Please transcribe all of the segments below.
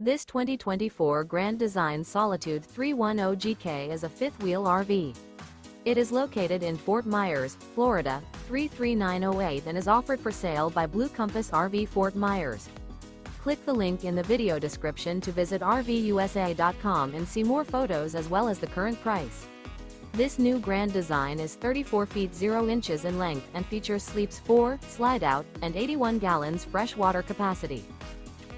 This 2024 Grand Design Solitude 310GK is a fifth-wheel RV. It is located in Fort Myers, Florida, 33908 and is offered for sale by Blue Compass RV Fort Myers. Click the link in the video description to visit RVUSA.com and see more photos as well as the current price. This new Grand Design is 34 feet 0 inches in length and features sleeps 4, Slideout, and 81 gallons fresh water capacity.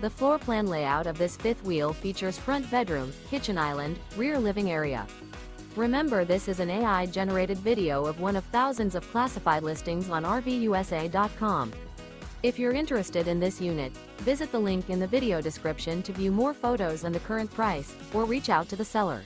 The floor plan layout of this fifth wheel features front bedroom, kitchen island, rear living area. Remember, this is an AI-generated video of one of thousands of classified listings on RVUSA.com. If you're interested in this unit, visit the link in the video description to view more photos and the current price, or reach out to the seller.